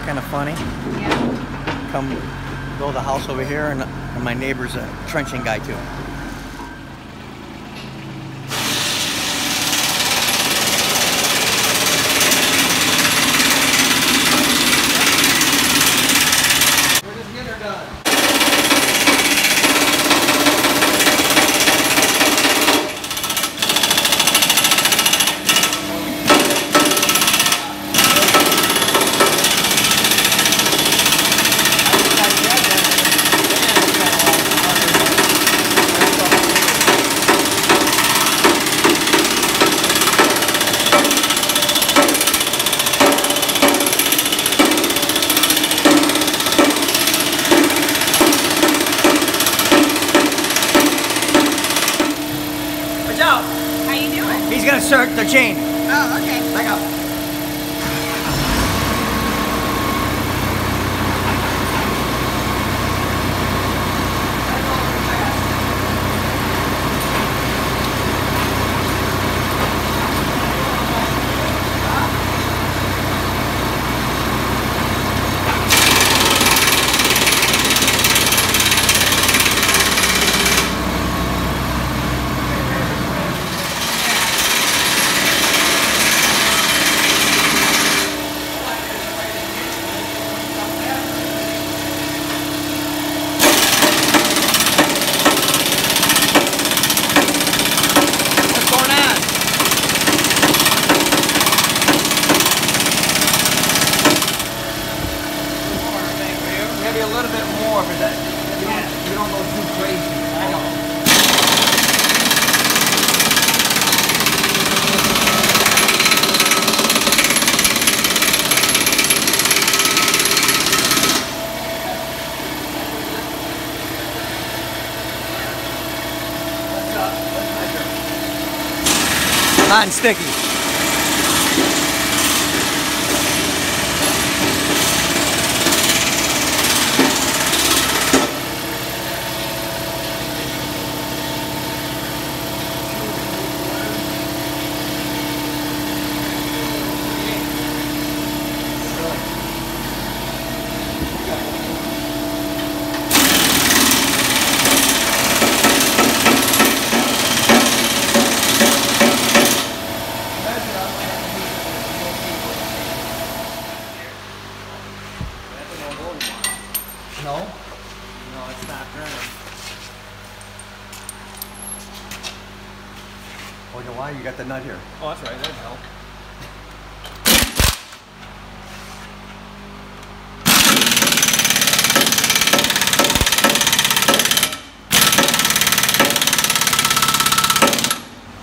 kind of funny. Yeah. Come build a house over here, and my neighbor's a trenching guy too. We're just getting her done. How you doing? He's gonna start the chain. Oh, okay. Back up. Maybe a little bit more, but that you don't go too crazy. I know. What's up? What's my Hot and sticky. No? No, it's not turning. Oh, you know why? You got the nut here. Oh, that's right. That'd help.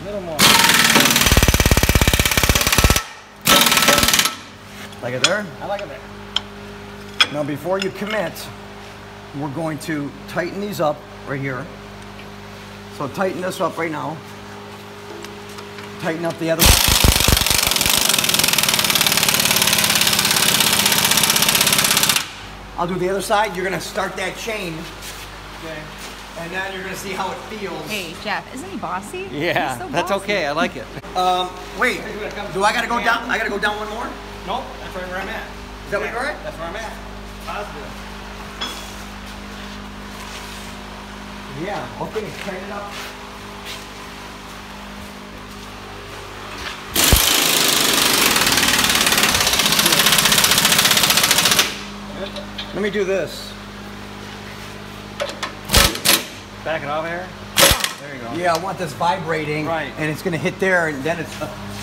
A little more. Like it there? I like it there. Now, before you commit, we're going to tighten these up right here. So tighten this up right now. Tighten up the other one. I'll do the other side. You're gonna start that chain. Okay. And then you're gonna see how it feels. Hey, Jeff, isn't he bossy? Yeah, He's so that's bossy. okay. I like it. Wait, do I gotta go down? I gotta go down one more? Nope, that's right where I'm at. Is that what you're at? That's where I'm at. Positive. Yeah, okay, tighten it up. Let me do this. Back it off here. There you go. Yeah, I want this vibrating. Right. And it's gonna hit there, and then it's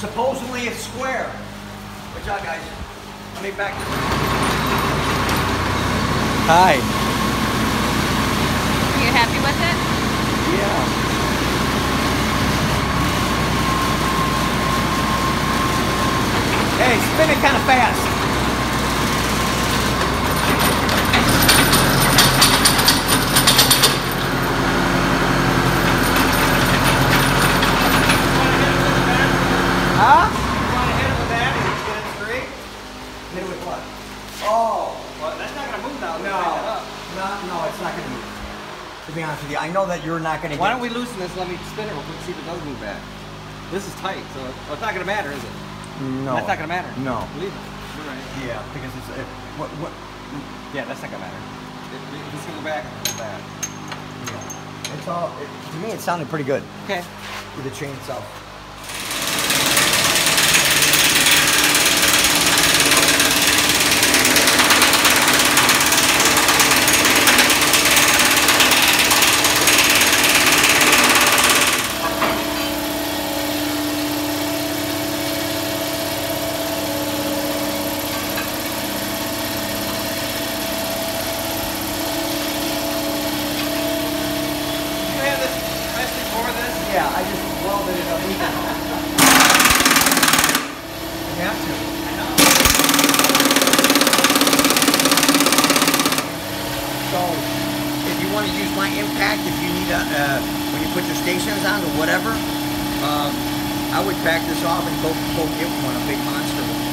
supposedly it's square. Good job, guys. Let me back. Hi. Are you happy with it? Yeah. Hey, spin it kind of fast. Huh? You want to hit it with that and get it straight? Hit it with what? Oh. Well, that's not going to move now. No, it's not going to move. To be honest with you, I know that you're not going to. Why don't we loosen this? Let me spin it real quick, see if it does move back. This is tight, so it's not going to matter, is it? No. That's not going to matter. No. Leave it. Alright. Yeah, because it's what? Yeah, that's not gonna matter. If it's gonna go back, it'll go back. Yeah. It's all. To me, it sounded pretty good Okay. with the chain itself. Yeah, I just welded it up. You have to. I know. So, if you want to use my impact, if you need a, when you put your stations on or whatever, I would back this off and go get one, a big monster one.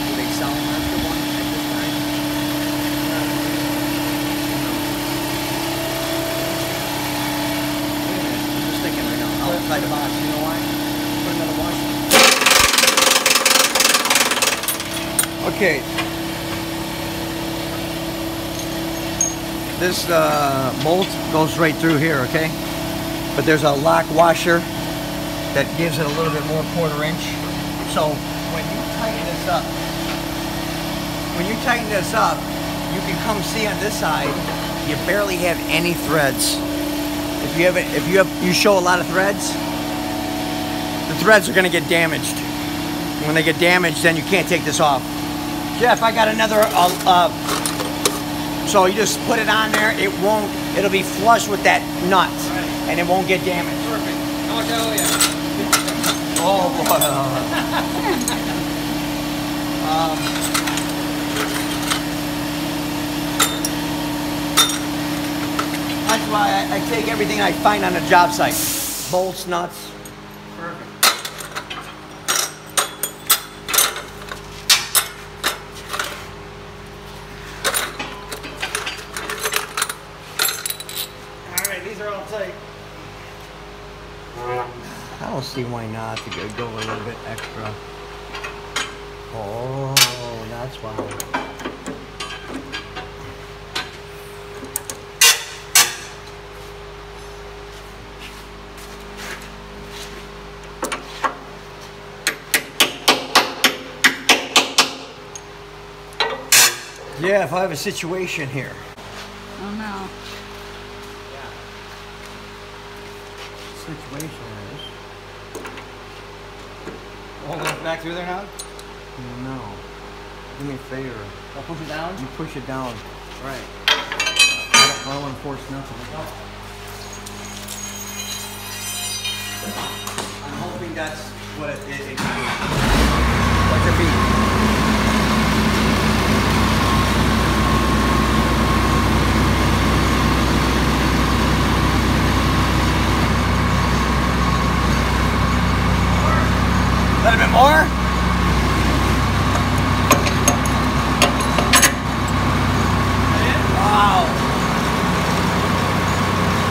Do they sell a monster one at this time? I'm just thinking right now. Outside the box, you know why? Put another washer. Okay. This bolt goes right through here, okay? But there's a lock washer that gives it a little bit more 1/4 inch. So when you tighten this up, you can come see on this side, you barely have any threads. If you show a lot of threads, the threads are gonna get damaged. When they get damaged, then you can't take this off. Jeff, I got another, so you just put it on there, it'll be flush with that nut, and it won't get damaged. Perfect. How much I owe you? Oh boy. That's why I take everything I find on a job site. Bolts, nuts. Perfect. Alright, these are all tight. I don't see why not to go a little bit extra. Oh, that's why. Yeah, if I have a situation here. Oh no. Situation is. Hold it back through there now? No. Do me a favor. I'll push it down? You push it down. Right. I don't want to force nothing. I'm hoping that's what it is. What's your feet? A little bit more? Wow.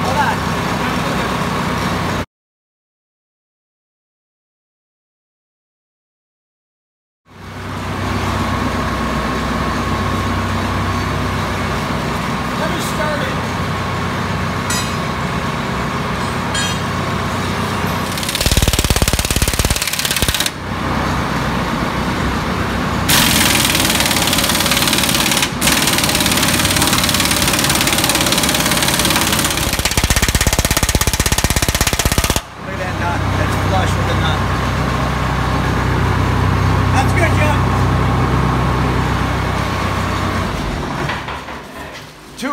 Hold on. Let me start it.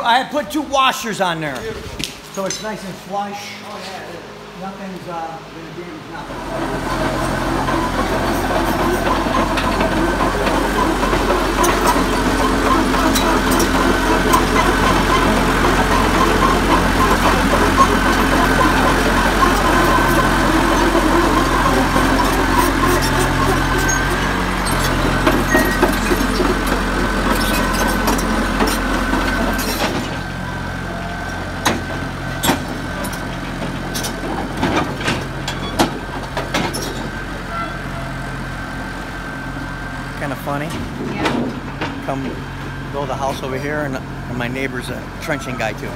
I put 2 washers on there. Beautiful. So it's nice and flush. Oh yeah, it is. Nothing's gonna damage nothing. Kind of funny. come build a house over here, and my neighbor's a trenching guy too.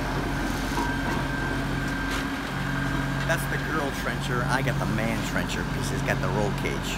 That's the girl trencher. I got the man trencher because he's got the roll cage.